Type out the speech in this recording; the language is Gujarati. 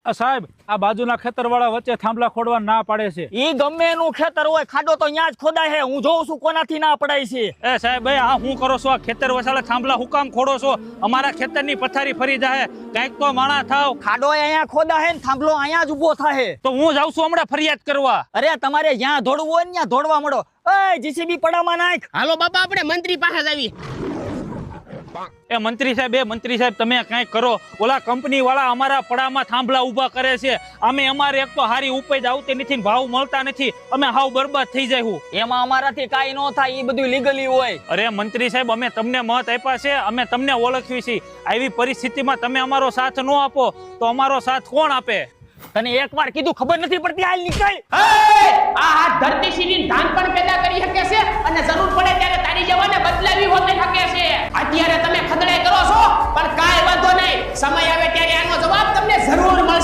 સાહેબ આ બાજુના ખેતરવાળા વચ્ચે થાંભલા ખોડવા ના પાડે છે. ઈ ગમે એનું ખેતર હોય, ખાડો તો ન્યા જ ખોદાય છે. હું જોઉં છું કોનાથી ના પડાય છે. એ સાહેબ ભાઈ આ હું કરો છો? આ ખેતર વસાડે થાંભલા હું કામ ખોડો છો? અમારા ખેતરની પથારી ફરી જાય, કઈક તો માણા થાવ. ખાડો અહીંયા ખોદા હે ને થાંભલો અહીંયા જ ઉભો થાય. તો હું જાઉં છું હમણાં ફરિયાદ કરવા. અરે તમારે જ્યાં દોડવું હોય ને ત્યાં દોડવા મળો. એ જીસીબી પડામાં નાખ. હાલો બાપા આપણે મંત્રી પાસે જ આવી. એ મંત્રી સાહેબ તમે કઈક કરો. ઓલા કંપની વાળા અમારા પડામાં થાંભલા ઊભા કરે છે. અમારે એક તો હારી ઉપજ આવતી નથી, ભાવ મળતા નથી, અમે હાવ બરબાદ થઈ જાય. એમાં અમારાથી કાઈ ન થાય, ઈ બધું લીગલી હોય. અરે મંત્રી સાહેબ અમે તમને મત આપ્યા છે, અમે તમને ઓળખવી છીએ. આવી પરિસ્થિતિમાં તમે અમારો સાથ ન આપો તો અમારો સાથ કોણ આપે? તને એકવાર કીધું ખબર નથી પડતી? હાલ નીકળ. આ હાથ ધરતી સીધી ધાન પણ પેદા કરી શકે છે અને જરૂર પડે ત્યારે તારી જવાને બદલાવી હોતે શકે છે. અત્યારે તમે ખદડાઈ કરો છો પણ કાઈ વાંધો નહીં, સમય આવે ત્યારે આનો જવાબ તમને જરૂર મળશે.